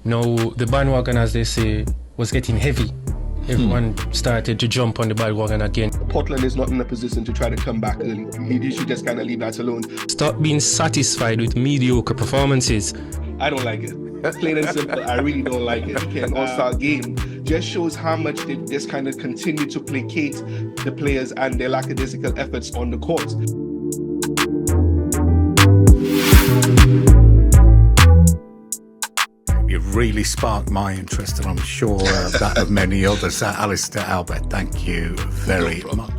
Now, the bandwagon, as they say, was getting heavy. Everyone started to jump on the bandwagon again. Portland is not in a position to try to come back, and he should just kind of leave that alone. Stop being satisfied with mediocre performances. I don't like it. Plain and simple, I really don't like it. An all-star game just shows how much they just kind of continue to placate the players and their lackadaisical efforts on the court. You really sparked my interest, and I'm sure that of many others. Alister, Albert, thank you very much.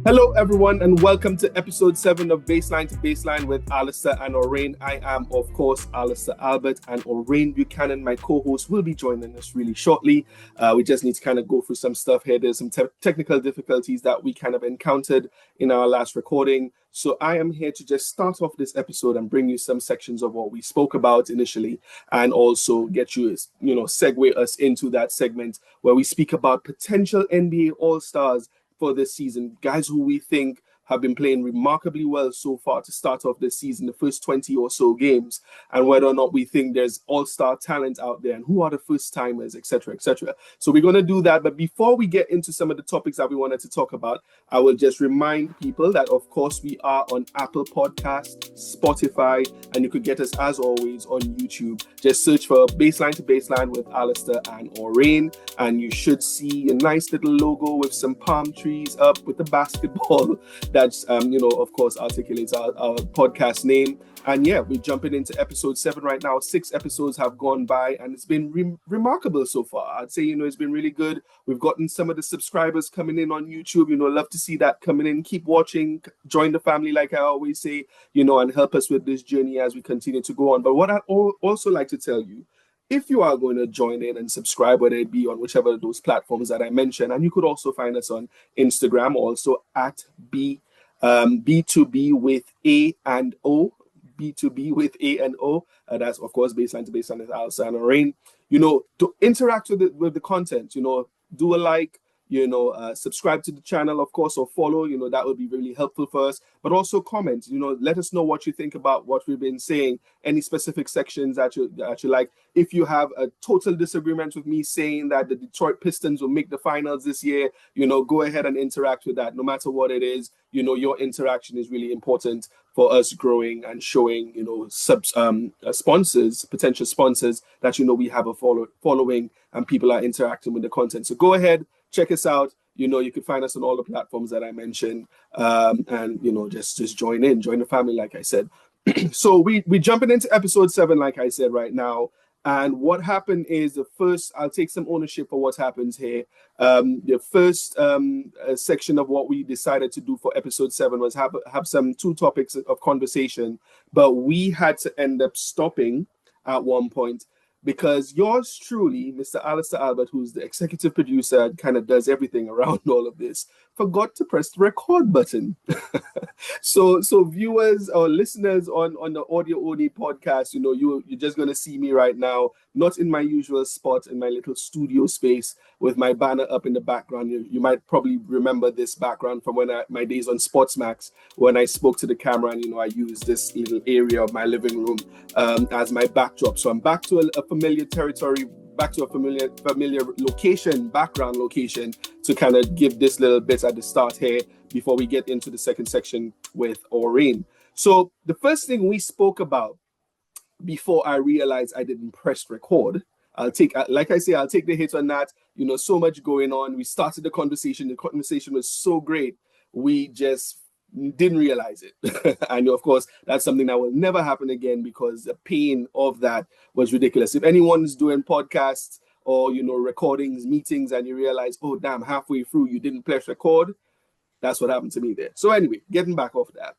Hello, everyone, and welcome to episode 7 of Baseline to Baseline with Alister and Orane. I am, of course, Alister Albert, and Orane Buchanan, my co-host, will be joining us really shortly. We just need to kind of go through some stuff here. There's some technical difficulties that we kind of encountered in our last recording. So I am here to just start off this episode and bring you some sections of what we spoke about initially, and also get you, segue us into that segment where we speak about potential NBA All-Stars for this season, guys who we think have been playing remarkably well so far to start off this season, the first 20 or so games, and whether or not we think there's all-star talent out there and who are the first timers, etc., etc. So we're going to do that. But before we get into some of the topics that we wanted to talk about, I will just remind people that, of course, we are on Apple Podcasts, Spotify, and you could get us, as always, on YouTube. Just search for Baseline to Baseline with Alister and Orane, and you should see a nice little logo with some palm trees up with the basketball that's, of course, articulates our podcast name. And yeah, we're jumping into episode 7 right now. 6 episodes have gone by, and it's been remarkable so far. I'd say, it's been really good. We've gotten some of the subscribers coming in on YouTube. Love to see that coming in. Keep watching, join the family, like I always say, and help us with this journey as we continue to go on. But what I'd also like to tell you, if you are going to join in and subscribe, whether it be on whichever of those platforms that I mentioned, and you could also find us on Instagram, also at B2B with A and O, B2B with A and O. That's, of course, Baseline to Baseline with Alister and Orane. To interact with the content, do a like, subscribe to the channel, of course, or follow, that would be really helpful for us. But also comment, let us know what you think about what we've been saying, any specific sections that you like. If you have a total disagreement with me saying that the Detroit Pistons will make the finals this year, go ahead and interact with that. No matter what it is, your interaction is really important for us growing and showing, sponsors, potential sponsors that, we have a following and people are interacting with the content. So go ahead, check us out. You can find us on all the platforms that I mentioned, and just join the family, like I said. So we jumping into episode 7, like I said, right now. And what happened is I'll take some ownership for what happens here. The first section of what we decided to do for episode 7 was have some 2 topics of conversation, but we had to end up stopping at one point because yours truly, Mr. Alister Albert, who's the executive producer and kind of does everything around all of this, forgot to press the record button. So viewers or listeners on the audio only podcast, you're just going to see me right now, not in my usual spot in my little studio space with my banner up in the background. You might probably remember this background from my days on Sportsmax when I spoke to the camera, and I used this little area of my living room as my backdrop. So I'm back to a familiar territory, back to a familiar background location to kind of give this little bit at the start here before we get into the second section with Orane. So the first thing we spoke about before I realized I didn't press record, I'll take the hit on that. So much going on. We started the conversation. The conversation was so great. We just didn't realize it. And of course, that's something that will never happen again because the pain of that was ridiculous. If anyone's doing podcasts or, recordings, meetings, and you realize, oh, damn, halfway through, you didn't press record, that's what happened to me there. So anyway, getting back off that.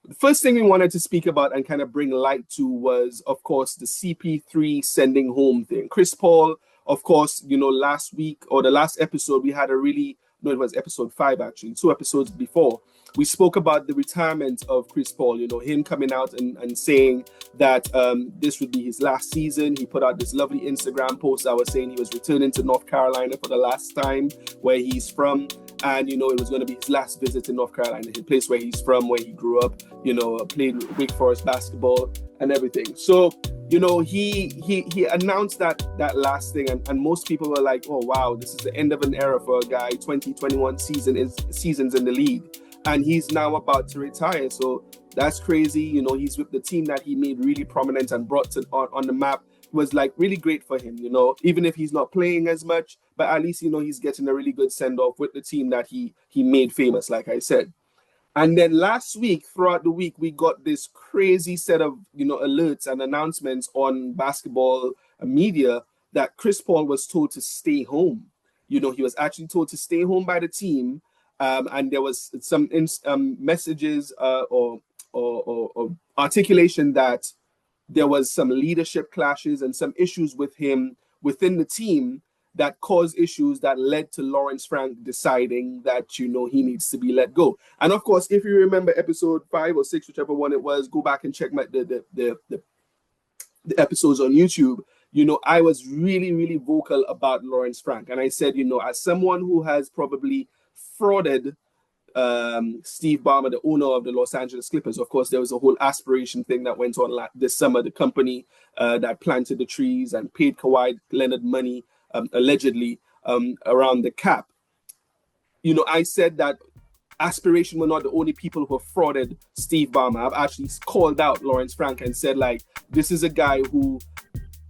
The first thing we wanted to speak about and kind of bring light to was, of course, the CP3 sending home thing. Chris Paul, of course, last week or the last episode, we had it was episode 5, actually, 2 episodes before. We spoke about the retirement of Chris Paul, him coming out and saying that this would be his last season. He put out this lovely Instagram post that was saying he was returning to North Carolina for the last time, where he's from. And, it was going to be his last visit to North Carolina, the place where he's from, where he grew up, played Wake Forest basketball and everything. So, he announced that last thing, and most people were like, oh, wow, this is the end of an era for a guy. 2021 seasons in the league. And he's now about to retire. So that's crazy. He's with the team that he made really prominent and brought on the map. It was like really great for him, even if he's not playing as much, but at least, he's getting a really good send off with the team that he made famous, like I said. And then last week, throughout the week, we got this crazy set of, alerts and announcements on basketball media that Chris Paul was told to stay home. He was actually told to stay home by the team. And there was some messages or articulation that there was some leadership clashes and some issues with him within the team that caused issues that led to Lawrence Frank deciding that, he needs to be let go. And of course, if you remember episode 5 or 6, whichever one it was, go back and check the episodes on YouTube. I was really, really vocal about Lawrence Frank. And I said, as someone who has probably frauded Steve Ballmer, the owner of the Los Angeles Clippers. Of course, there was a whole aspiration thing that went on this summer. The company that planted the trees and paid Kawhi Leonard money, allegedly, around the cap. I said that aspiration were not the only people who frauded Steve Ballmer. I've actually called out Lawrence Frank and said, this is a guy who,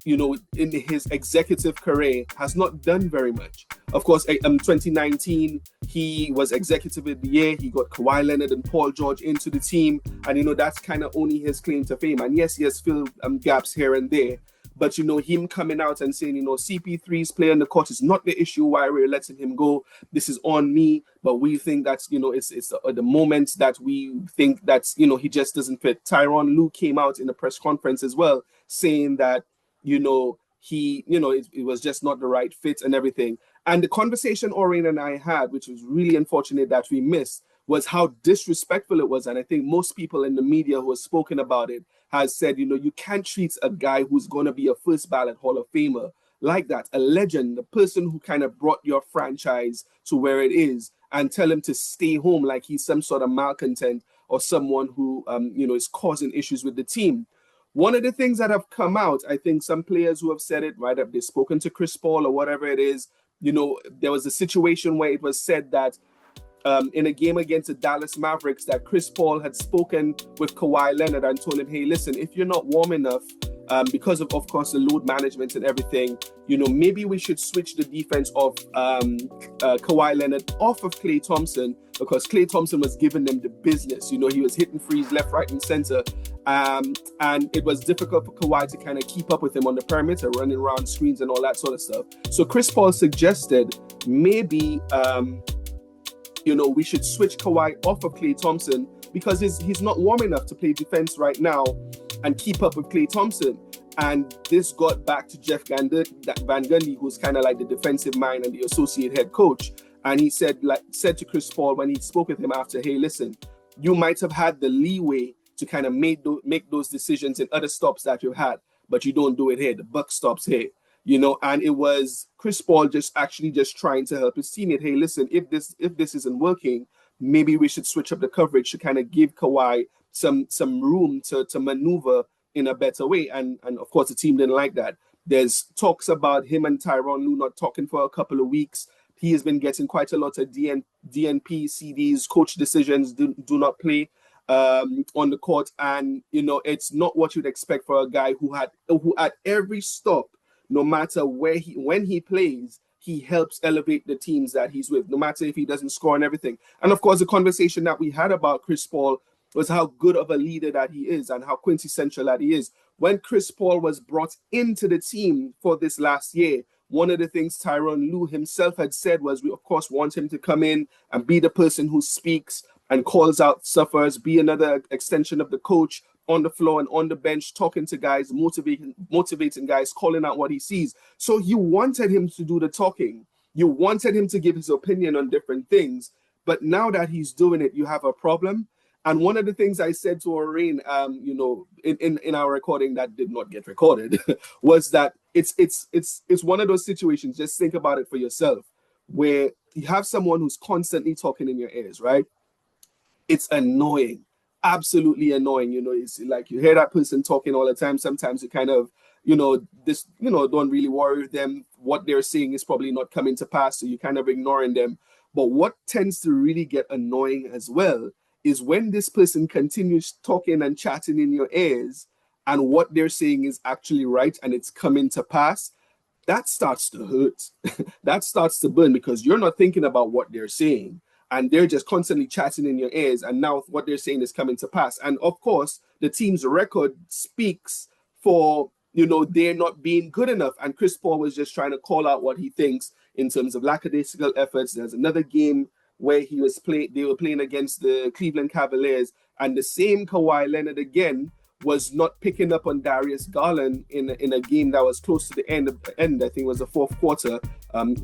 in his executive career has not done very much. Of course, 2019, he was executive of the year. He got Kawhi Leonard and Paul George into the team. And, that's kind of only his claim to fame. And yes, he has filled gaps here and there. But, him coming out and saying, CP3's play on the court is not the issue why we're letting him go. This is on me. But we think that's, it's the moment that we think that's, he just doesn't fit. Tyronn Lue came out in a press conference as well, saying that, it was just not the right fit and everything. And the conversation Orane and I had, which was really unfortunate that we missed, was how disrespectful it was. And I think most people in the media who have spoken about it has said, you can't treat a guy who's going to be a first ballot Hall of Famer like that, a legend, the person who kind of brought your franchise to where it is, and tell him to stay home like he's some sort of malcontent or someone who, is causing issues with the team. One of the things that have come out, I think some players who have said it, right, if they've spoken to Chris Paul or whatever it is, there was a situation where it was said that in a game against the Dallas Mavericks that Chris Paul had spoken with Kawhi Leonard and told him, hey, listen, if you're not warm enough, because of course, the load management and everything, maybe we should switch the defense of Kawhi Leonard off of Klay Thompson, because Klay Thompson was giving them the business. He was hitting threes left, right, and center. And it was difficult for Kawhi to kind of keep up with him on the perimeter, running around screens and all that sort of stuff. So Chris Paul suggested maybe, we should switch Kawhi off of Klay Thompson because he's not warm enough to play defense right now and keep up with Klay Thompson. And this got back to Jeff Van Gundy, who's kind of like the defensive mind and the associate head coach. And he said to Chris Paul when he spoke with him after, hey, listen, you might have had the leeway to kind of make those decisions in other stops that you've had, but you don't do it here. The buck stops here, and it was Chris Paul just trying to help his teammate. Hey, listen, if this isn't working, maybe we should switch up the coverage to kind of give Kawhi some room to maneuver in a better way. And of course, the team didn't like that. There's talks about him and Tyronn Lue not talking for a couple of weeks. He has been getting quite a lot of DNP, CDs, coach decisions, do not play on the court. And, it's not what you'd expect for a guy who at every stop, no matter when he plays, he helps elevate the teams that he's with, no matter if he doesn't score and everything. And of course, the conversation that we had about Chris Paul was how good of a leader that he is and how quintessential that he is. When Chris Paul was brought into the team for this last year, one of the things Tyronn Lue himself had said was, we of course want him to come in and be the person who speaks and calls out suffers, be another extension of the coach on the floor and on the bench, talking to guys, motivating guys, calling out what he sees. So you wanted him to do the talking. You wanted him to give his opinion on different things. But now that he's doing it, you have a problem. And one of the things I said to Orane, in our recording that did not get recorded, was that it's one of those situations. Just think about it for yourself, where you have someone who's constantly talking in your ears, right? It's annoying, absolutely annoying. It's like you hear that person talking all the time. Sometimes you kind of, don't really worry with them. What they're saying is probably not coming to pass, so you're kind of ignoring them. But what tends to really get annoying as well is when this person continues talking and chatting in your ears, and what they're saying is actually right and it's coming to pass. That starts to hurt. That starts to burn, because you're not thinking about what they're saying, and they're just constantly chatting in your ears, and now what they're saying is coming to pass. And of course, the team's record speaks for, they're not being good enough. And Chris Paul was just trying to call out what he thinks in terms of lackadaisical efforts. There's another game where they were playing against the Cleveland Cavaliers, and the same Kawhi Leonard again was not picking up on Darius Garland in a game that was close to the end. I think it was the fourth quarter.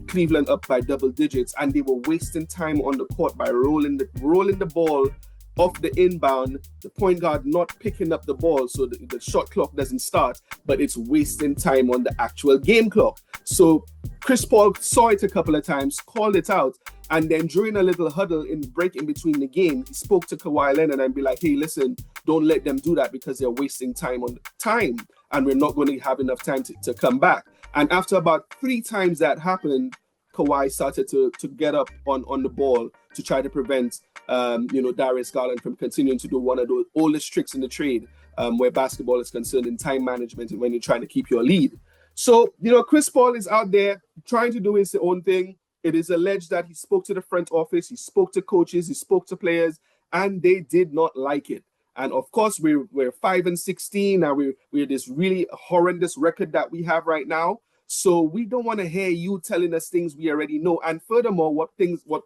Cleveland up by double digits, and they were wasting time on the court by rolling the ball off the inbound, the point guard not picking up the ball, so the shot clock doesn't start, but it's wasting time on the actual game clock. So Chris Paul saw it a couple of times, called it out, and then during a little huddle in the break in between the game, he spoke to Kawhi Leonard and be like, hey, listen, don't let them do that, because they're wasting time on time, and we're not going to have enough time to come back. And after about 3 times that happened, Kawhi started to get up on the ball to try to prevent Darius Garland from continuing to do one of those oldest tricks in the trade, where basketball is concerned, in time management and when you're trying to keep your lead. So, Chris Paul is out there trying to do his own thing. It is alleged that he spoke to the front office, he spoke to coaches, he spoke to players, and they did not like it. And of course, we're 5-16, and we're this really horrendous record that we have right now. So we don't want to hear you telling us things we already know. And furthermore, what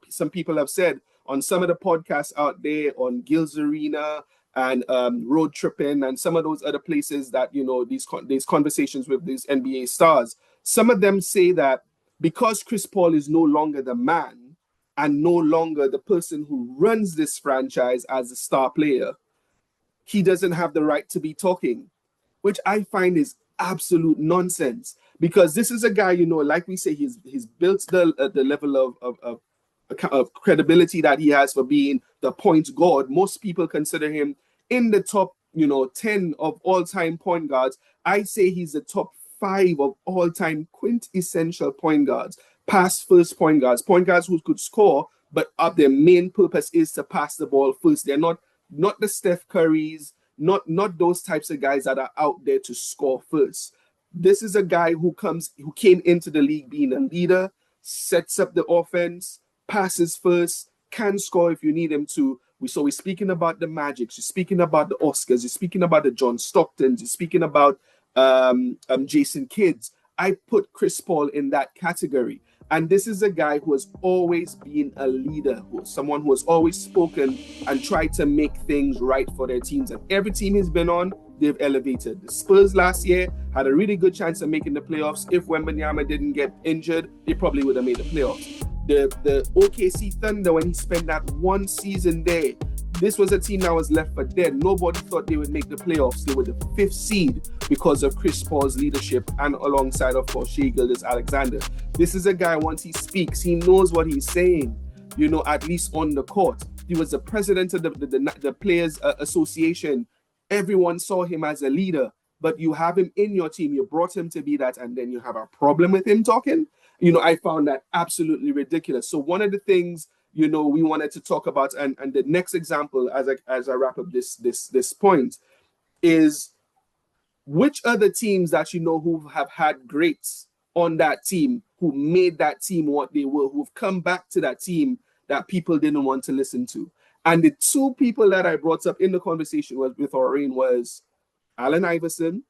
some people have said on some of the podcasts out there, on Gil's Arena and Road Tripping and some of those other places that, these conversations with these NBA stars, some of them say that because Chris Paul is no longer the man and no longer the person who runs this franchise as a star player, he doesn't have the right to be talking, which I find is absolute nonsense. Because this is a guy, like we say, he's built the level of credibility that he has for being the point guard. Most people consider him in the top, 10 of all-time point guards. I say he's the top 5 of all-time quintessential point guards, pass-first point guards who could score, but their main purpose is to pass the ball first. They're not the Steph Currys, not those types of guys that are out there to score first. This is a guy who came into the league being a leader, sets up the offense, passes first, can score if you need him to. We're speaking about the Magics, you're speaking about the Oscars, you're speaking about the John Stocktons, you're speaking about Jason Kidds. I put Chris Paul in that category. And this is a guy who has always been a leader, someone who has always spoken and tried to make things right for their teams. And every team he's been on, they've elevated. The Spurs last year had a really good chance of making the playoffs. If Wembanyama didn't get injured, they probably would have made the playoffs. The OKC Thunder, when he spent that one season there, this was a team that was left for dead. Nobody thought they would make the playoffs. They were the 5th seed because of Chris Paul's leadership and alongside, of course, Shai Gilgeous-Alexander. This is a guy, once he speaks, he knows what he's saying, at least on the court. He was the president of the Players Association. Everyone saw him as a leader, but you have him in your team. You brought him to be that, and then you have a problem with him talking. I found that absolutely ridiculous. So one of the things, we wanted to talk about, and the next example, as I wrap up this point, is which other teams that who have had greats on that team, who made that team what they were, who've come back to that team that people didn't want to listen to. And the 2 people that I brought up in the conversation with Orane was Allen Iverson.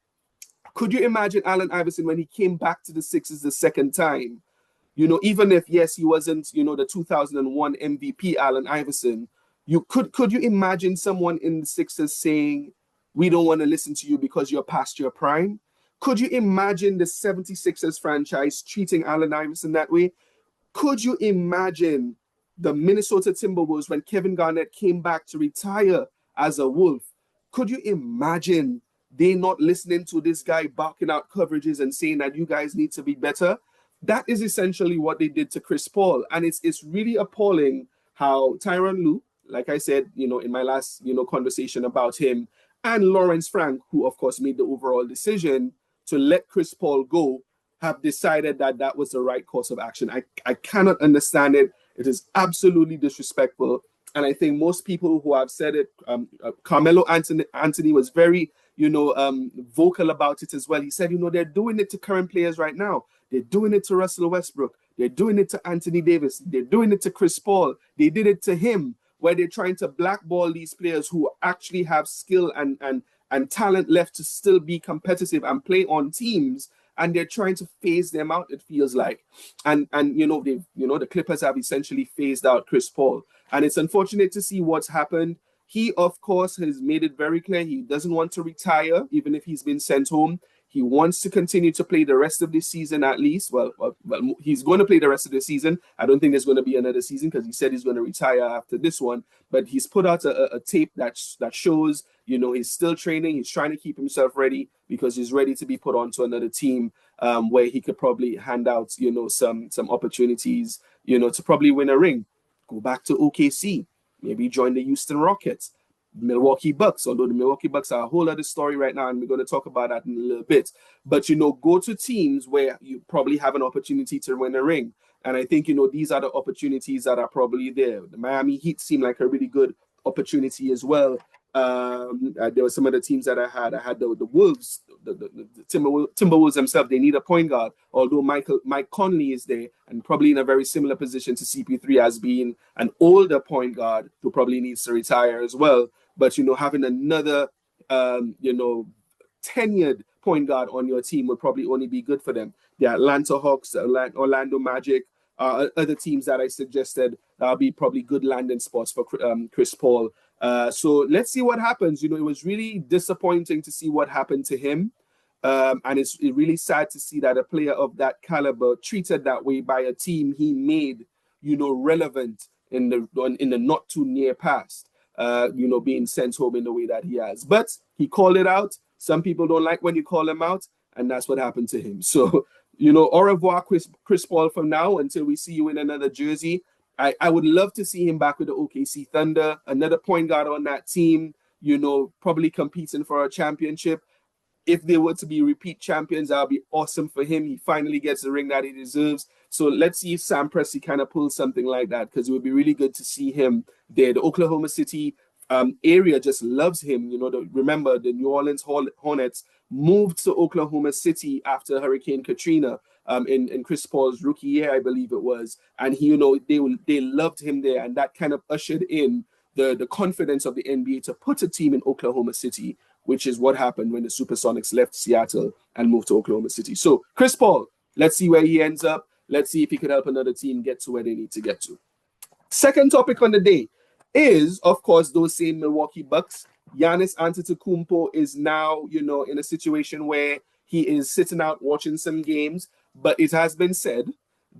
Could you imagine Allen Iverson when he came back to the Sixers the second time? Even if, yes, he wasn't, the 2001 MVP Allen Iverson, Could you imagine someone in the Sixers saying, we don't want to listen to you because you're past your prime? Could you imagine the 76ers franchise treating Allen Iverson that way? Could you imagine the Minnesota Timberwolves when Kevin Garnett came back to retire as a Wolf? Could you imagine they not listening to this guy barking out coverages and saying that you guys need to be better? That is essentially what they did to Chris Paul. And it's really appalling how Tyronn Lue, like I said, in my last, conversation about him, and Lawrence Frank, who of course made the overall decision to let Chris Paul go, have decided that that was the right course of action. I cannot understand it. It is absolutely disrespectful. And I think most people who have said it, Carmelo Anthony was very, vocal about it as well. He said, they're doing it to current players right now. They're doing it to Russell Westbrook. They're doing it to Anthony Davis. They're doing it to Chris Paul. They did it to him, where they're trying to blackball these players who actually have skill and talent left to still be competitive and play on teams. And they're trying to phase them out, it feels like. And the Clippers have essentially phased out Chris Paul. And it's unfortunate to see what's happened. He, of course, has made it very clear he doesn't want to retire, even if he's been sent home. He wants to continue to play the rest of the season at least. Well, he's going to play the rest of the season. I don't think there's going to be another season because he said he's going to retire after this one. But he's put out a tape that shows, he's still training. He's trying to keep himself ready because he's ready to be put onto another team where he could probably hand out, some opportunities, to probably win a ring. Go back to OKC, maybe join the Houston Rockets. Milwaukee Bucks, although the Milwaukee Bucks are a whole other story right now, and we're going to talk about that in a little bit. But, go to teams where you probably have an opportunity to win a ring. And I think, these are the opportunities that are probably there. The Miami Heat seem like a really good opportunity as well. There were some of the teams that I had the Wolves, the Timberwolves themselves. They need a point guard, although Mike Conley is there and probably in a very similar position to CP3 as being an older point guard who probably needs to retire as well. But, having another, tenured point guard on your team would probably only be good for them. The Atlanta Hawks, the Orlando Magic, other teams that I suggested, that'll be probably good landing spots for Chris Paul. So let's see what happens. It was really disappointing to see what happened to him. And it's really sad to see that a player of that caliber treated that way by a team he made, relevant in the not too near past, being sent home in the way that he has. But he called it out. Some people don't like when you call him out, and that's what happened to him. So, au revoir, Chris Paul, for now, until we see you in another jersey. I would love to see him back with the OKC Thunder, another point guard on that team, probably competing for a championship. If they were to be repeat champions, that would be awesome for him. He finally gets the ring that he deserves. So let's see if Sam Presti kind of pulls something like that, because it would be really good to see him there. The Oklahoma City area just loves him. Remember, the New Orleans Hornets moved to Oklahoma City after Hurricane Katrina in Chris Paul's rookie year, I believe it was. And they loved him there, and that kind of ushered in the confidence of the NBA to put a team in Oklahoma City, which is what happened when the Supersonics left Seattle and moved to Oklahoma City. So Chris Paul, let's see where he ends up. Let's see if he could help another team get to where they need to get to. Second topic on the day is, of course, those same Milwaukee Bucks. Giannis Antetokounmpo is now, in a situation where he is sitting out watching some games, but it has been said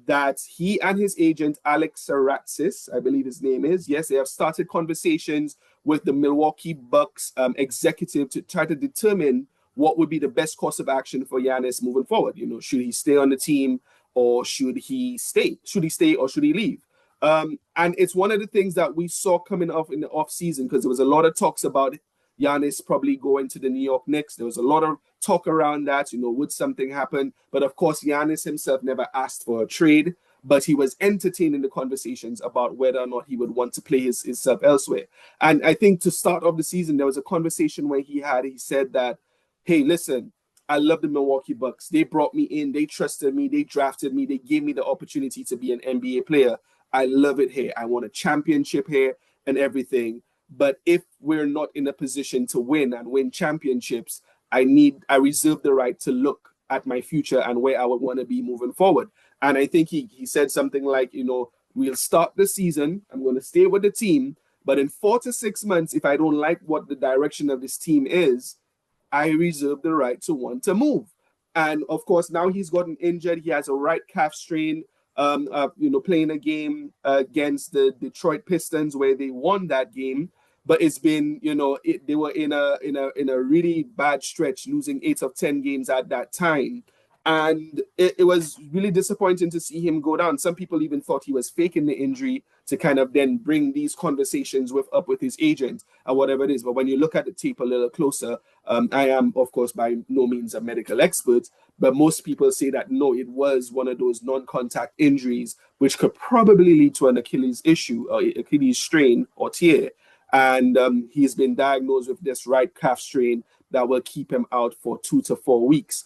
that he and his agent, Alex Saratzis, I believe his name is, yes, they have started conversations with the Milwaukee Bucks executive to try to determine what would be the best course of action for Giannis moving forward. Should he stay on the team or should he stay? Should he stay or should he leave? And it's one of the things that we saw coming off in the off season, because there was a lot of talks about Giannis probably going to the New York Knicks. There was a lot of talk around that, would something happen? But of course, Giannis himself never asked for a trade, but he was entertaining the conversations about whether or not he would want to play himself elsewhere. And I think to start off the season, there was a conversation where he said that, hey, listen, I love the Milwaukee Bucks. They brought me in. They trusted me. They drafted me. They gave me the opportunity to be an NBA player. I love it here. I want a championship here and everything. But if we're not in a position to win and win championships, I reserve the right to look at my future and where I would want to be moving forward. And I think he said something like, we'll start the season. I'm going to stay with the team, But in 4 to 6 months, if I don't like what the direction of this team is, I reserve the right to want to move. And of course, now he's gotten injured. He has a right calf strain. Playing a game against the Detroit Pistons where they won that game, but it's been, they were in a really bad stretch, losing 8 of 10 games at that time. And it was really disappointing to see him go down. Some people even thought he was faking the injury to kind of then bring these conversations up with his agent or whatever it is. But when you look at the tape a little closer, I am, of course, by no means a medical expert, but most people say that no, it was one of those non-contact injuries, which could probably lead to an Achilles issue or Achilles strain or tear. And he's been diagnosed with this right calf strain that will keep him out for 2 to 4 weeks.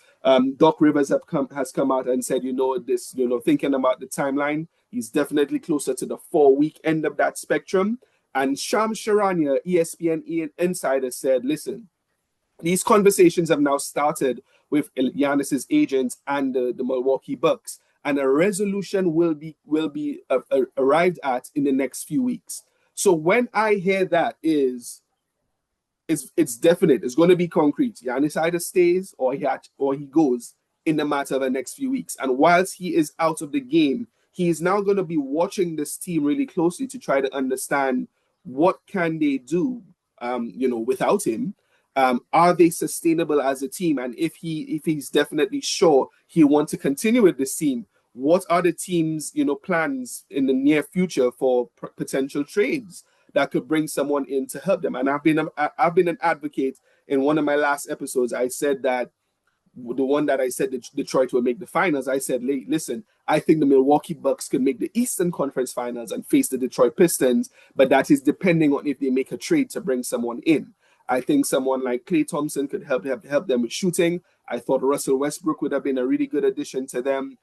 Doc Rivers has come out and said, thinking about the timeline, he's definitely closer to the 4-week end of that spectrum. And Shams Charania, ESPN insider, said, listen, these conversations have now started with Giannis's agents and the Milwaukee Bucks, and a resolution will be arrived at in the next few weeks. So when I hear that it's definite. It's going to be concrete. Giannis either stays or he goes in the matter of the next few weeks. And whilst he is out of the game, he is now going to be watching this team really closely to try to understand what can they do, without him. Are they sustainable as a team? And if he's definitely sure he wants to continue with this team, what are the team's plans in the near future for potential trades that could bring someone in to help them? And I've been an advocate. In one of my last episodes, I said that the one that I said that Detroit will make the finals, I said, listen, I think the Milwaukee Bucks could make the Eastern Conference Finals and face the Detroit Pistons, but that is depending on if they make a trade to bring someone in. I think someone like Klay Thompson could help them with shooting. I thought Russell Westbrook would have been a really good addition to them,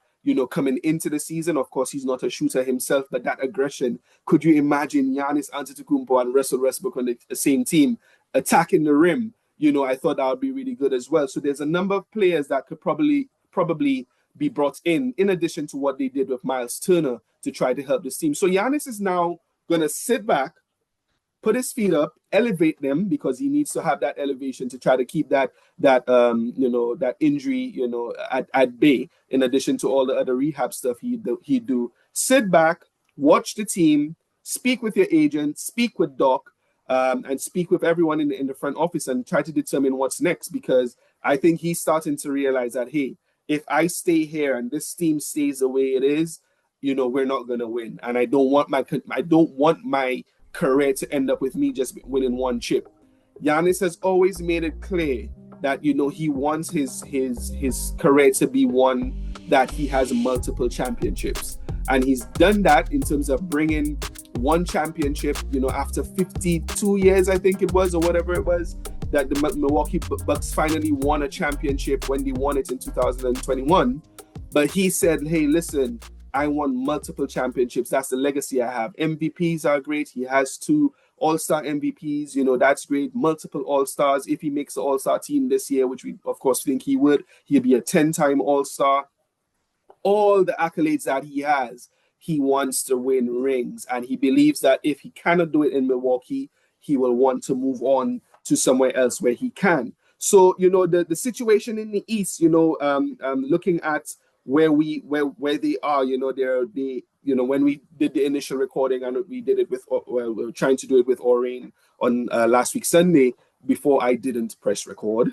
coming into the season. Of course, he's not a shooter himself, but that aggression, could you imagine Giannis Antetokounmpo and Russell Westbrook on the same team attacking the rim? I thought that would be really good as well. So there's a number of players that could probably be brought in addition to what they did with Miles Turner to try to help this team. So Giannis is now going to sit back, put his feet up, elevate them, because he needs to have that elevation to try to keep that injury, at bay, in addition to all the other rehab stuff he'd do. Sit back, watch the team, speak with your agent, speak with Doc, and speak with everyone in the front office and try to determine what's next, because I think he's starting to realize that, hey, if I stay here and this team stays the way it is, we're not going to win. And I don't want my career to end up with me just winning one chip. Giannis has always made it clear that he wants his career to be one that he has multiple championships, and he's done that in terms of bringing one championship after 52 years, I think it was, or whatever it was, that the Milwaukee Bucks finally won a championship when they won it in 2021. But he said, hey, listen, I won multiple championships. That's the legacy I have. MVPs are great. He has 2 All-Star MVPs. That's great. Multiple All-Stars. If he makes the All-Star team this year, which we, of course, think he would, he'll be a 10-time All-Star. All the accolades that he has, he wants to win rings. And he believes that if he cannot do it in Milwaukee, he will want to move on to somewhere else where he can. So, the situation in the East, looking at where they are, when we did the initial recording, and we did it we were trying to do it with Orane on last week Sunday before I didn't press record.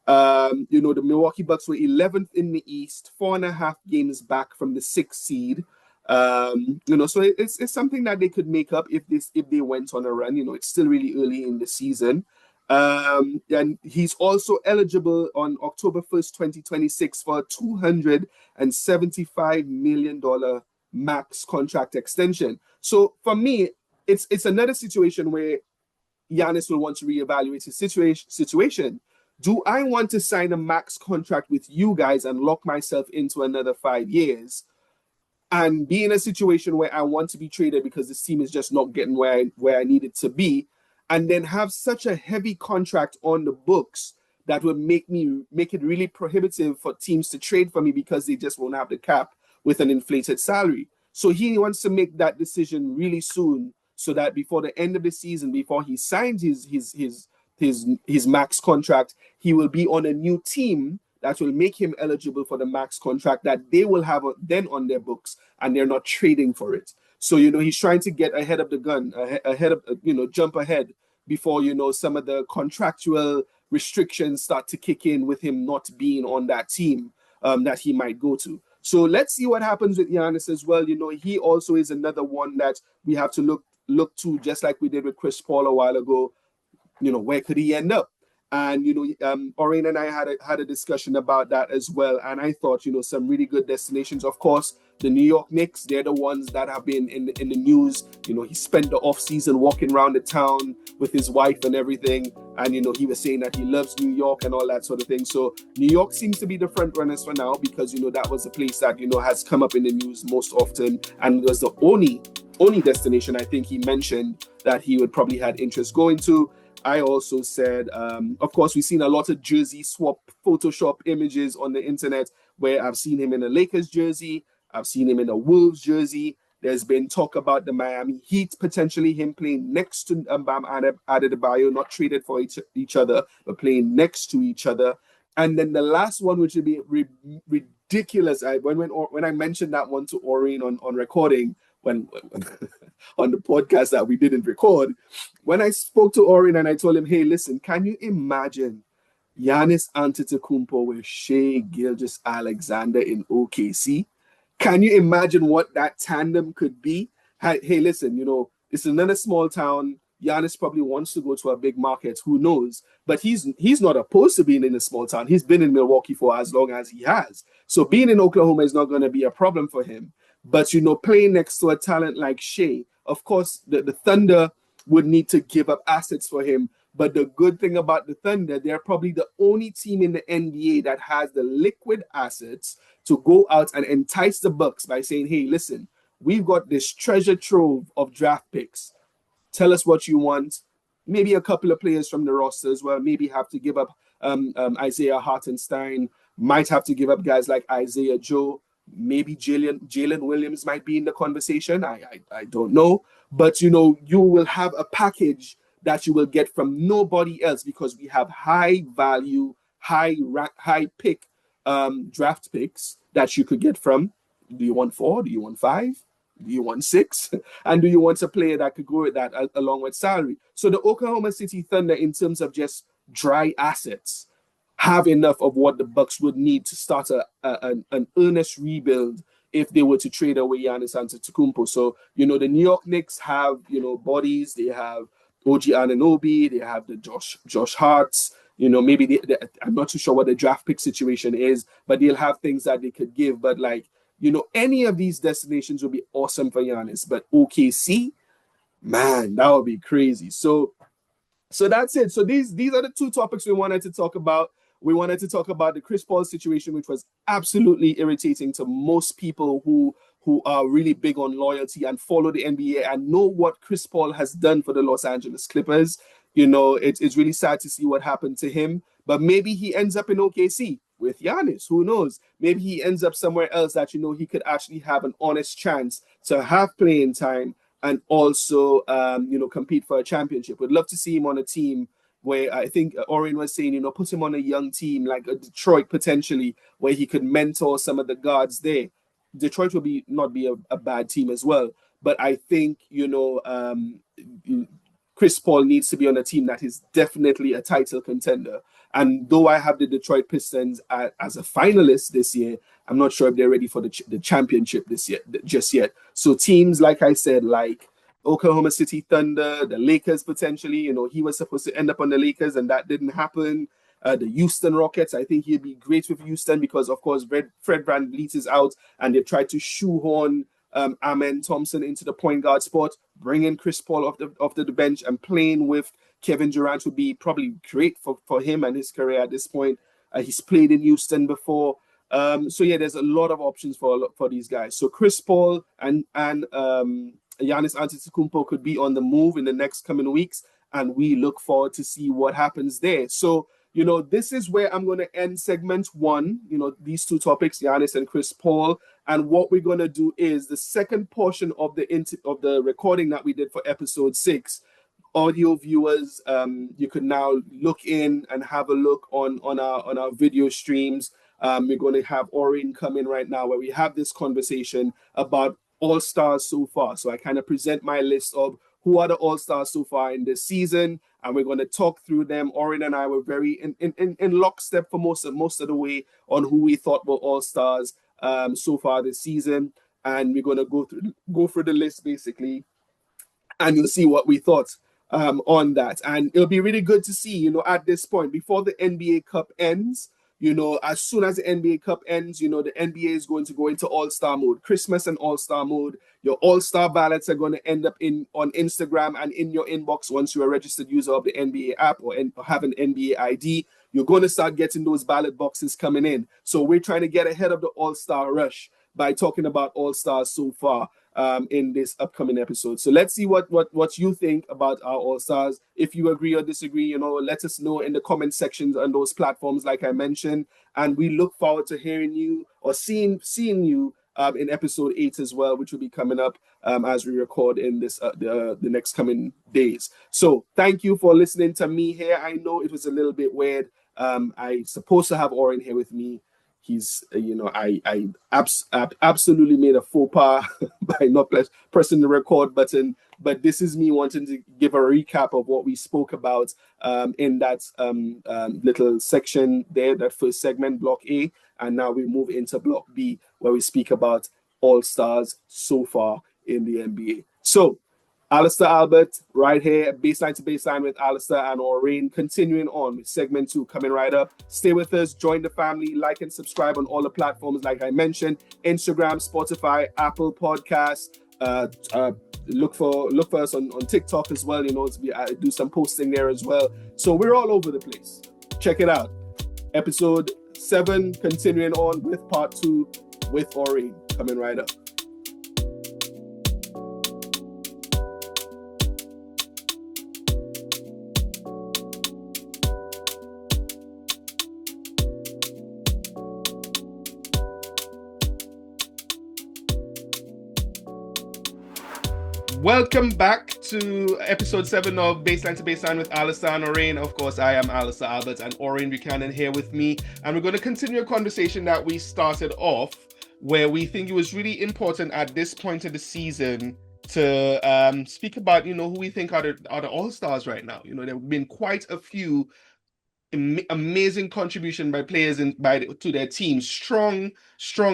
The Milwaukee Bucks were 11th in the East, 4.5 games back from the 6th seed. So it's something that they could make up if they went on a run. It's still really early in the season. And he's also eligible on October 1st, 2026 for a $275 million max contract extension. So for me, it's another situation where Giannis will want to reevaluate his situation. Do I want to sign a max contract with you guys and lock myself into another 5 years and be in a situation where I want to be traded because this team is just not getting where I need it to be, and then have such a heavy contract on the books that would make it really prohibitive for teams to trade for me because they just won't have the cap with an inflated salary? So he wants to make that decision really soon so that before the end of the season, before he signs his max contract, he will be on a new team that will make him eligible for the max contract that they will have then on their books, and they're not trading for it. So, he's trying to get ahead of the gun, jump ahead before, some of the contractual restrictions start to kick in with him not being on that team that he might go to. So let's see what happens with Giannis as well. He also is another one that we have to look to, just like we did with Chris Paul a while ago. Where could he end up? And, Orane and I had a discussion about that as well. And I thought, some really good destinations. Of course, the New York Knicks, they're the ones that have been in the news. He spent the off season walking around the town with his wife and everything. And, he was saying that he loves New York and all that sort of thing. So New York seems to be the front runners for now because, that was the place that, has come up in the news most often. And was the only destination I think he mentioned that he would probably had interest going to. I also said, of course, we've seen a lot of jersey swap Photoshop images on the internet where I've seen him in a Lakers jersey. I've seen him in a Wolves jersey. There's been talk about the Miami Heat, potentially him playing next to Bam Adebayo, not traded for each other, but playing next to each other. And then the last one, which would be ridiculous. When I mentioned that one to Orane on recording, when on the podcast that we didn't record, when I spoke to Orane and I told him, hey, listen, can you imagine Giannis Antetokounmpo with Shai Gilgeous-Alexander in OKC? Can you imagine what that tandem could be? Hey, listen, it's another small town. Giannis probably wants to go to a big market. Who knows? But he's not opposed to being in a small town. He's been in Milwaukee for as long as he has. So being in Oklahoma is not going to be a problem for him. But, playing next to a talent like Shai, of course, the Thunder would need to give up assets for him. But the good thing about the Thunder, they're probably the only team in the NBA that has the liquid assets to go out and entice the Bucks by saying, hey, listen, we've got this treasure trove of draft picks. Tell us what you want. Maybe a couple of players from the roster as well. Maybe have to give up Isaiah Hartenstein. Might have to give up guys like Isaiah Joe. Maybe Jalen Williams might be in the conversation. I don't know. But, you will have a package that you will get from nobody else because we have high value, high pick draft picks that you could get from. Do you want 4? Do you want 5? Do you want 6? And do you want a player that could go with that along with salary? So the Oklahoma City Thunder, in terms of just dry assets, have enough of what the Bucks would need to start an earnest rebuild if they were to trade away Giannis Antetokounmpo. So, the New York Knicks have, bodies. They have OG Anunoby. They have the Josh Harts. Maybe I'm not too sure what the draft pick situation is, but they'll have things that they could give. But any of these destinations would be awesome for Giannis. But OKC, man, that would be crazy. So that's it. So these are the two topics we wanted to talk about. We wanted to talk about the Chris Paul situation, which was absolutely irritating to most people who are really big on loyalty and follow the NBA and know what Chris Paul has done for the Los Angeles Clippers. It's really sad to see what happened to him. But maybe he ends up in OKC with Giannis. Who knows? Maybe he ends up somewhere else that, he could actually have an honest chance to have playing time and also, compete for a championship. Would love to see him on a team where I think Orane was saying, put him on a young team like a Detroit potentially, where he could mentor some of the guards there. Detroit would not be a bad team as well. But I think, Chris Paul needs to be on a team that is definitely a title contender. And though I have the Detroit Pistons as a finalist this year, I'm not sure if they're ready for the championship just yet. So teams, like I said, like Oklahoma City Thunder, the Lakers potentially, he was supposed to end up on the Lakers and that didn't happen. The Houston Rockets, I think he'd be great with Houston because, of course, Fred VanVleet is out and they tried to shoehorn Amen Thompson into the point guard spot, bringing Chris Paul off the bench and playing with Kevin Durant would be probably great for him and his career at this point. He's played in Houston before. There's a lot of options for these guys. So Chris Paul and Giannis Antetokounmpo could be on the move in the next coming weeks, and we look forward to see what happens there. So, you know, this is where I'm going to end segment 1, you know, these 2 topics, Giannis and Chris Paul. And what we're going to do is the second portion of the recording that we did for episode 6. Audio viewers, you can now look in and have a look on our video streams. We're going to have Orane come in right now where we have this conversation about all-stars so far. So I kind of present my list of who are the all-stars so far in this season, and we're going to talk through them. Orane and I were very in lockstep for most of the way on who we thought were all-stars so far this season, and we're going to go through the list basically, and you'll see what we thought on that. And it'll be really good to see, you know, at this point, before the NBA Cup ends, you know, as soon as the NBA Cup ends, you know, the NBA is going to go into all-star mode, Christmas and all-star mode. Your all-star ballots are going to end up on Instagram and in your inbox once you're a registered user of the NBA app or have an NBA ID. You're going to start getting those ballot boxes coming in. So we're trying to get ahead of the all-star rush by talking about all-stars so far in this upcoming episode. So let's see what you think about our all-stars. If you agree or disagree, you know, let us know in the comment sections on those platforms like I mentioned, and we look forward to hearing you or seeing you in episode 8 as well, which will be coming up as we record in this the next coming days. So thank you for listening to me here. I know it was a little bit weird. I supposed to have Orane here with me. He's, you know, I absolutely made a faux pas by not pressing the record button. But this is me wanting to give a recap of what we spoke about in that little section there, that first segment, Block A. And now we move into Block B, where we speak about all-stars so far in the NBA. So, Alister Albert, right here, Baseline to Baseline with Alister and Orane. Continuing on with segment 2, coming right up. Stay with us, join the family, like and subscribe on all the platforms like I mentioned. Instagram, Spotify, Apple Podcasts. Look for us on TikTok as well. You know, I do some posting there as well. So we're all over the place. Check it out. Episode 7, continuing on with part 2 with Orane, coming right up. Welcome back to episode 7 of Baseline to Baseline with Alister and Orane. Of course, I am Alister Albert and Orane Buchanan here with me. And we're going to continue a conversation that we started off where we think it was really important at this point of the season to speak about, you know, who we think are the all-stars right now. You know, there have been quite a few amazing contribution by players to their teams, strong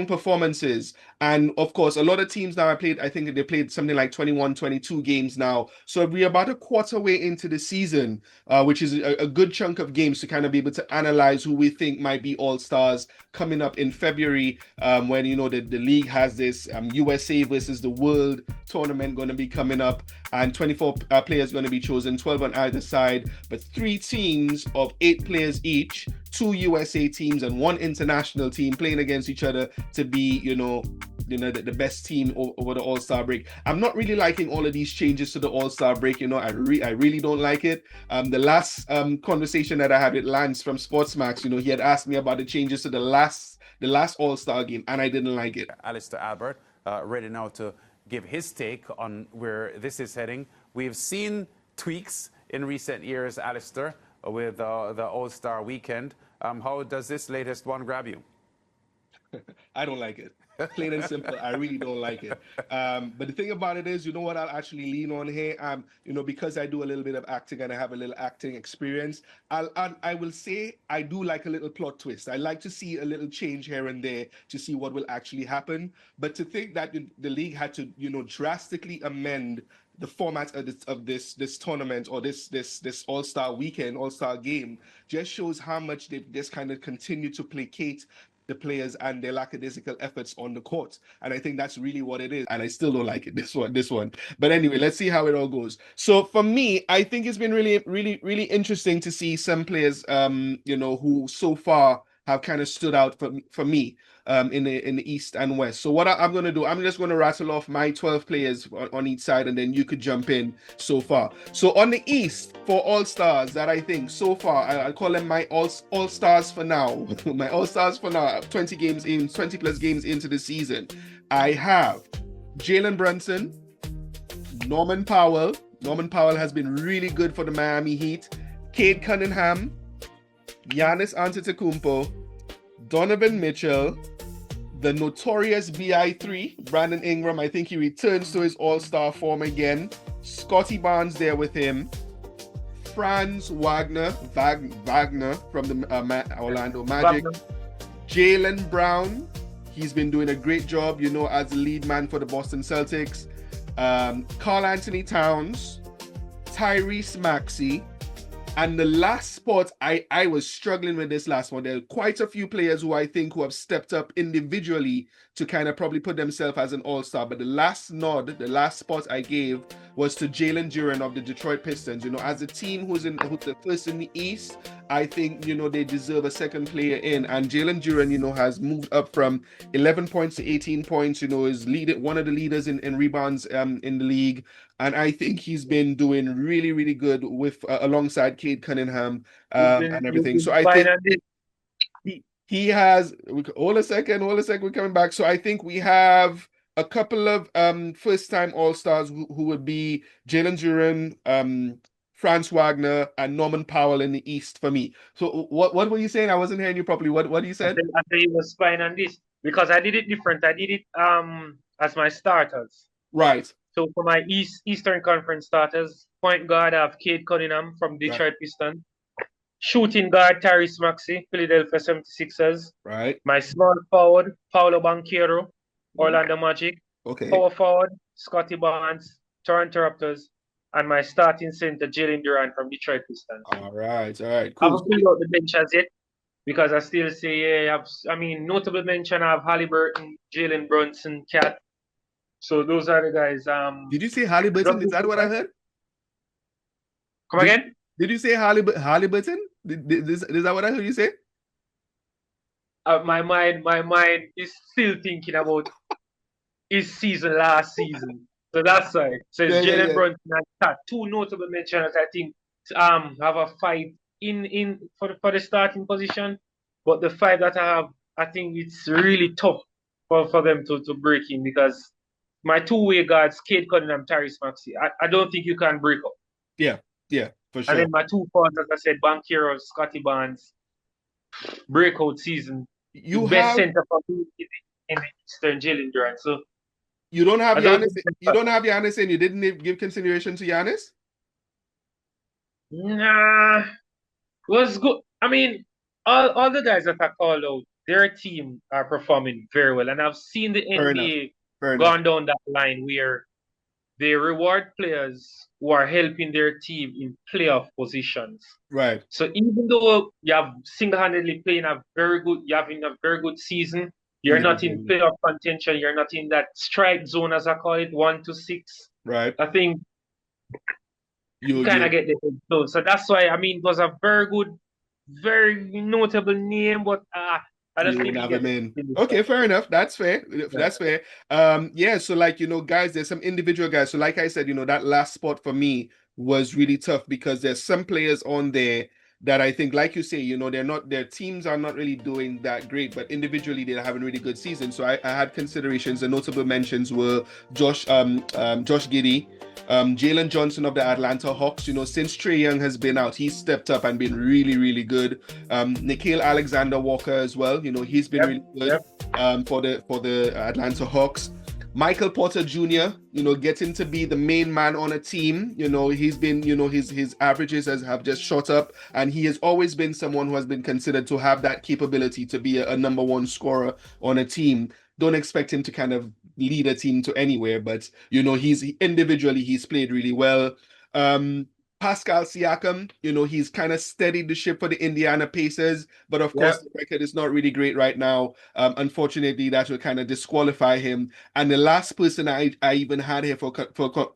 performances. And of course, a lot of teams now I think they played something like 21, 22 games now. So we're about a quarter way into the season, which is a good chunk of games to kind of be able to analyze who we think might be all-stars coming up in February, when, you know, the league has this USA versus the world tournament going to be coming up, and 24 players going to be chosen, 12 on either side, but 3 teams of 8 players each, 2 USA teams and 1 international team playing against each other to be, the best team over the All-Star break. I'm not really liking all of these changes to the All-Star break. You know, I really don't like it. The last conversation that I had with Lance from Sportsmax, you know, he had asked me about the changes to the last All-Star game, and I didn't like it. Alister Albert, ready now to give his take on where this is heading. We've seen tweaks in recent years, Alister, with the All-Star weekend. How does this latest one grab you? I don't like it. Plain and simple, I really don't like it. But the thing about it is, you know what I'll actually lean on here? Because I do a little bit of acting and I have a little acting experience, I will say I do like a little plot twist. I like to see a little change here and there to see what will actually happen. But to think that the league had to, drastically amend the format of this tournament or this All-Star weekend, All-Star game, just shows how much they've just kind of continued to placate the players and their lackadaisical efforts on the court. And I think that's really what it is. And I still don't like it, this one. But anyway, let's see how it all goes. So for me, I think it's been really, really, really interesting to see some players, who so far have kind of stood out for me in the East and West. So what I'm going to do, I'm just going to rattle off my 12 players on each side, and then you could jump in so far. So on the East, for All-Stars that I think so far, I'll call them my All-Stars for now. My All-Stars for now, 20 plus games into the season. I have Jalen Brunson, Norman Powell. Norman Powell has been really good for the Miami Heat. Cade Cunningham, Giannis Antetokounmpo, Donovan Mitchell, the notorious VI3, Brandon Ingram. I think he returns to his all-star form again. Scotty Barnes there with him. Franz Wagner from the Orlando Magic. Jaylen Brown, he's been doing a great job, as the lead man for the Boston Celtics. Karl Anthony Towns, Tyrese Maxey. And the last spot, I was struggling with this last one. There are quite a few players who I think who have stepped up individually to kind of probably put themselves as an all-star. But the last spot I gave was to Jalen Duren of the Detroit Pistons. As a team who's the first in the East, I think, they deserve a second player in. And Jalen Duren, has moved up from 11 points to 18 points, is one of the leaders in rebounds in the league. And I think he's been doing really, really good with alongside Cade Cunningham and everything. So I think he has. Hold a second. We're coming back. So I think we have a couple of first-time All-Stars who would be Jalen Duren, Franz Wagner, and Norman Powell in the East for me. So what were you saying? I wasn't hearing you properly. What you said? I think you was fine on this because I did it different. I did it as my starters. Right. So for my Eastern Conference starters, point guard, I have Cade Cunningham from Detroit Pistons. Shooting guard, Tyrese Maxey, Philadelphia 76ers. Right. My small forward, Paolo Banchero, Orlando Magic. Okay. Power forward, Scotty Barnes, Toronto Raptors. And my starting center, Jalen Duren from Detroit Pistons. All right. Cool. I haven't filled out the bench as yet because I still say, notable mention, I have Halliburton, Jalen Brunson, Cat. So those are the guys. Did you say Halliburton? Is that what I heard? Come again? Did you say Halliburton? Is that what I heard you say? My mind is still thinking about his season last season. So that's why. So it's Jalen Brunson and Cat. Two notable mentions I think have a fight in for the starting position. But the five that I have, I think it's really tough for them to break in because my two-way guards, Cade Cunningham, Tyrese Maxey, I don't think you can break up. Yeah, for sure. And then my two forwards, as I said, Banchero, Scotty Barnes, breakout season. Best center for me in the Eastern, Jalen Duren. So you don't have Giannis. You don't have Giannis in. You didn't give consideration to Giannis. Nah, it was good. All the guys that I called out, their team are performing very well, and I've seen the NBA gone down that line where they reward players who are helping their team in playoff positions. Right. So even though you have single-handedly playing you're having a very good season, you're not in playoff contention, you're not in that strike zone, as I call it, 1 to 6. Right. I think you kind of get the head. So that's why, it was a very good, very notable name, but I don't think have him in. Okay, fair enough. That's fair. That's fair. So guys, there's some individual guys. So like I said, that last spot for me was really tough because there's some players on there that I think, like you say, their teams are not really doing that great, but individually they're having a really good season. So I had considerations. The notable mentions were Josh Giddey, Jalen Johnson of the Atlanta Hawks. Since Trae Young has been out, he's stepped up and been really, really good. Nickeil Alexander-Walker as well. He's been really good for the Atlanta Hawks. Michael Porter Jr., getting to be the main man on a team. He's been, his averages have just shot up, and he has always been someone who has been considered to have that capability to be a number one scorer on a team. Don't expect him to kind of lead a team to anywhere, but he's played really well. Pascal Siakam, he's kind of steadied the ship for the Indiana Pacers, but of course the record is not really great right now. Unfortunately, that will kind of disqualify him. And the last person I even had here for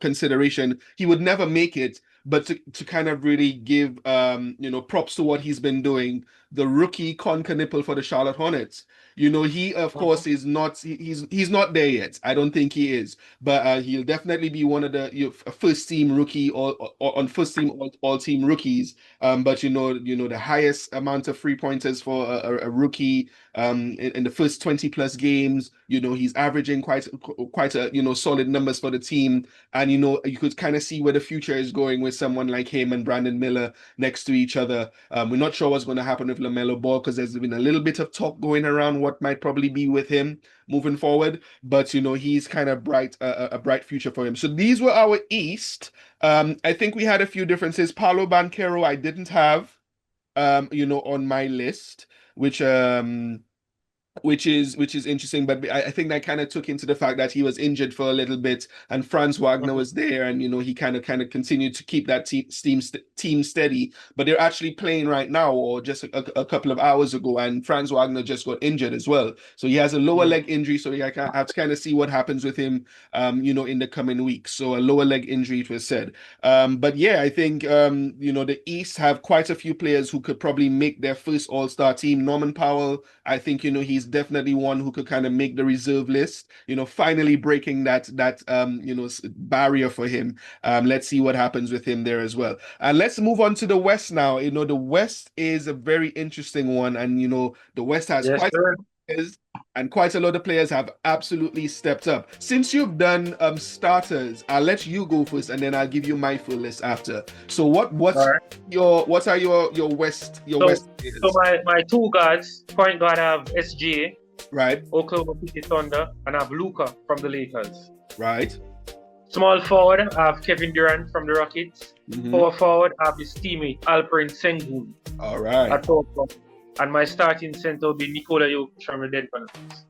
consideration, he would never make it, but to kind of really give props to what he's been doing, the rookie Conker Nipple for the Charlotte Hornets. You know, he of course is not he's not there yet. I don't think he is, but he'll definitely be one of the first team rookie or on first team all team rookies. But you know the highest amount of 3-pointers for a rookie in the first 20 plus games. You know, he's averaging quite a solid numbers for the team, and you know you could kind of see where the future is going with someone like him and Brandon Miller next to each other. We're not sure what's going to happen with LaMelo Ball because there's been a little bit of talk going around what might probably be with him moving forward, but you know he's kind of a bright future for him. So these were our East. I think we had a few differences. Paolo Banchero I didn't have on my list, which is interesting, but I think that kind of took into the fact that he was injured for a little bit, and Franz Wagner was there, and you know he kind of continued to keep that team steady. But they're actually playing right now, or just a couple of hours ago, and Franz Wagner just got injured as well. So he has a lower leg injury, so I have to kind of see what happens with him, in the coming weeks. So a lower leg injury, it was said. But yeah, I think the East have quite a few players who could probably make their first All-Star team. Norman Powell, I think he's definitely one who could kind of make the reserve list, finally breaking that barrier for him. Let's see what happens with him there as well. And let's move on to the West now. The West is a very interesting one, and the West has quite a lot of players have absolutely stepped up. Since you've done starters, I'll let you go first, and then I'll give you my full list after. So what are your West? West players? So my two guards, point guard, I have SGA, right? Oklahoma City Thunder, and I have Luka from the Lakers, right? Small forward, I have Kevin Durant from the Rockets. Power forward, I have his teammate Alperen Sengun. All right. At power forward. And my starting center will be Nikola Jokic from the Denver Nuggets.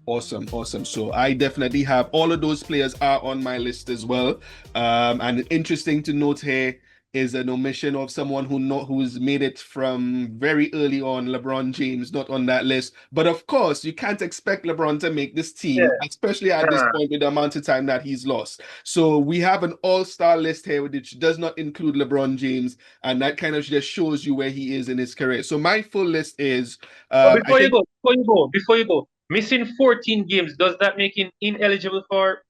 Awesome. So I definitely have all of those players are on my list as well. And interesting to note here is an omission of someone who's made it from very early on, LeBron James, not on that list. But of course, you can't expect LeBron to make this team, especially at this point with the amount of time that he's lost. So we have an all-star list here, which does not include LeBron James, and that kind of just shows you where he is in his career. So my full list is... Before you go, missing 14 games, does that make him ineligible for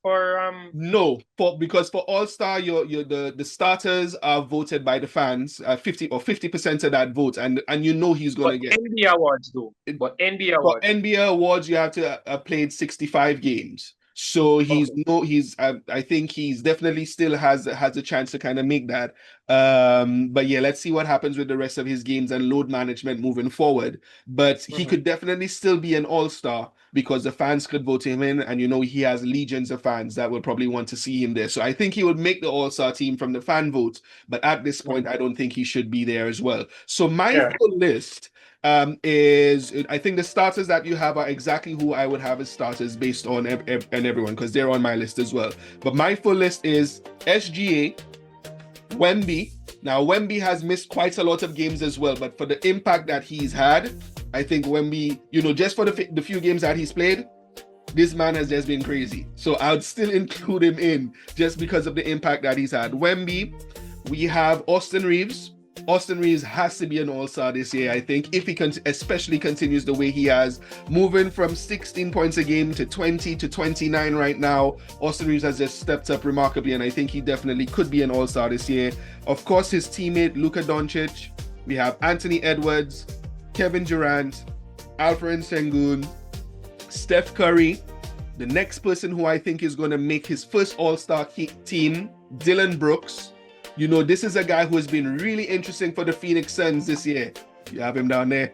No, because for All-Star, the starters are voted by the fans, 50% of that vote, and he's going to get NBA awards though. But NBA awards. For NBA awards, you have to have played 65 games. So I think he's definitely still has a chance to kind of make that. But yeah, let's see what happens with the rest of his games and load management moving forward. But he could definitely still be an all-star because the fans could vote him in, and he has legions of fans that would probably want to see him there. So I think he would make the all-star team from the fan vote, but at this point, I don't think he should be there as well. So my full list is, I think the starters that you have are exactly who I would have as starters based on and everyone, because they're on my list as well. But my full list is SGA, Wemby. Now Wemby has missed quite a lot of games as well, but for the impact that he's had, I think Wemby, just for the few games that he's played, this man has just been crazy. So I would still include him in just because of the impact that he's had. Wemby, we have Austin Reeves. Austin Reeves has to be an all-star this year, I think, if he especially continues the way he has, moving from 16 points a game to 20 to 29 right now. Austin Reeves has just stepped up remarkably, and I think he definitely could be an all-star this year. Of course, his teammate Luka Doncic. We have Anthony Edwards, Kevin Durant, Alperen Sengun, Steph Curry. The next person who I think is going to make his first all-star team, Dylan Brooks. This is a guy who has been really interesting for the Phoenix Suns this year. You have him down there.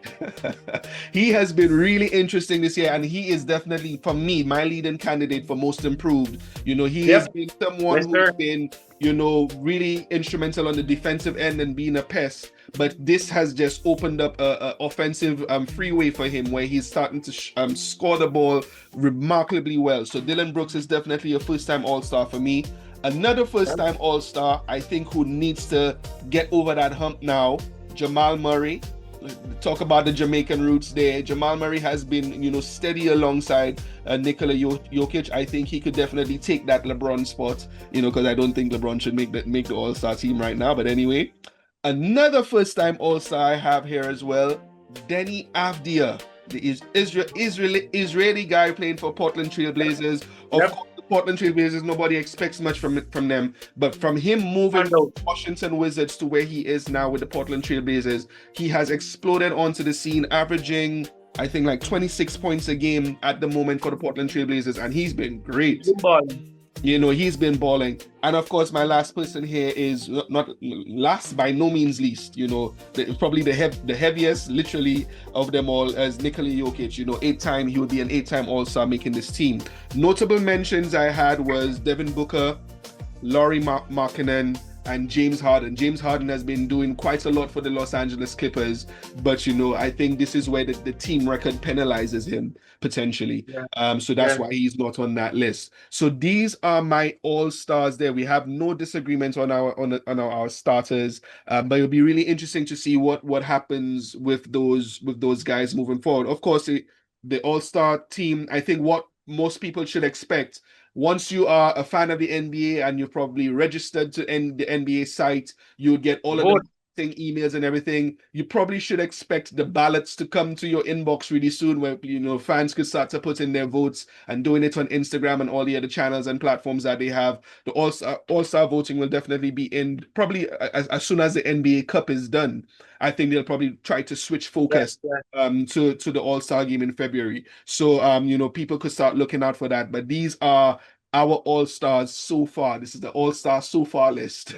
He has been really interesting this year, and he is definitely, for me, my leading candidate for most improved. He has been someone who's been, really instrumental on the defensive end and being a pest. But this has just opened up a offensive freeway for him, where he's starting to score the ball remarkably well. So Dylan Brooks is definitely a first-time All-Star for me. Another first-time All-Star, I think, who needs to get over that hump now, Jamal Murray. Talk about the Jamaican roots there. Jamal Murray has been, steady alongside Nikola Jokic. I think he could definitely take that LeBron spot, because I don't think LeBron should make the All-Star team right now. But anyway, another first-time All-Star I have here as well, Denny Avdia, the Israeli guy playing for Portland Trail Blazers. Of course, the Portland Trail Blazers, nobody expects much from them, but from him moving from Washington Wizards to where he is now with the Portland Trail Blazers, he has exploded onto the scene, averaging, I think, like 26 points a game at the moment for the Portland Trail Blazers, and he's been great. You know, he's been balling. And of course, my last person here is not last by no means least, you know, probably the heaviest, literally, of them all, as Nikola Jokic. You know, he would be an 8-time All-Star making this team. Notable mentions I had was Devin Booker, Lauri Markkanen, and James Harden. James Harden has been doing quite a lot for the Los Angeles Clippers, but you know, I think this is where the team record penalizes him potentially. So that's why he's not on that list. So these are my all-stars there. We have no disagreement on our starters, but it'll be really interesting to see what happens with those guys moving forward. Of course, the all-star team, I think what most people should expect, once you are a fan of the NBA and you're probably registered to the NBA site, you would get all of the emails and everything. You probably should expect the ballots to come to your inbox really soon, where, you know, fans could start to put in their votes and doing it on Instagram and all the other channels and platforms that they have. The all-star voting will definitely be in probably as soon as the NBA Cup is done. I think they'll probably try to switch focus to the All-Star game in February. So you know, people could start looking out for that. But these are our all-stars so far. This is the all-star so far list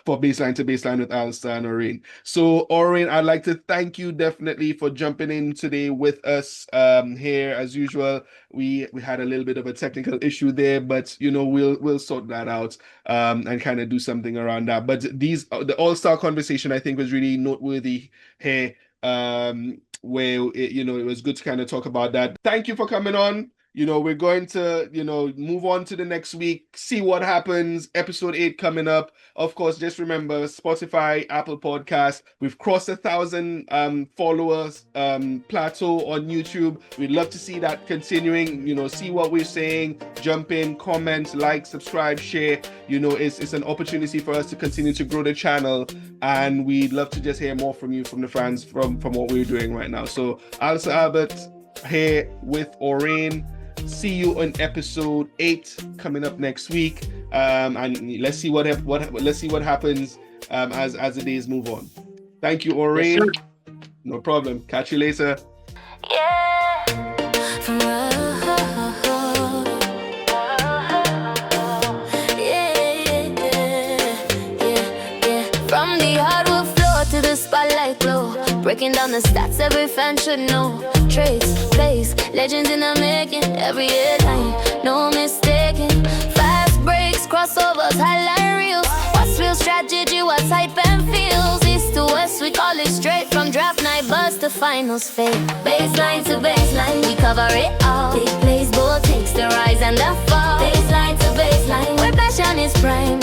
for Baseline to Baseline with Alister and Orane. So Orane, I'd like to thank you definitely for jumping in today with us here. As usual, we had a little bit of a technical issue there, but you know, we'll sort that out and kind of do something around that. But the all-star conversation, I think, was really noteworthy here, where it was good to kind of talk about that. Thank you for coming on. You know, we're going to, move on to the next week, see what happens. Episode 8 coming up. Of course, just remember, Spotify, Apple Podcasts. We've crossed 1,000 followers plateau on YouTube. We'd love to see that continuing, see what we're saying. Jump in, comment, like, subscribe, share. It's an opportunity for us to continue to grow the channel. And we'd love to just hear more from you, from the fans, from what we're doing right now. So, Alister Albert here with Orane. See you on episode 8 coming up next week, and let's see what happens as the days move on. Thank you, Orane. Yes, no problem. Catch you later. From the hardwood floor to the spotlight glow, breaking down the stats every fan should know. Trace, place, legends in the making. Every headline, no mistaking. Fast breaks, crossovers, highlight reels. What's real strategy, what's hype and feels. East to west, we call it straight. From draft night buzz to finals fade. Baseline to baseline, we cover it all. Big plays, bold takes, the rise and the fall. Baseline to baseline, where passion is prime.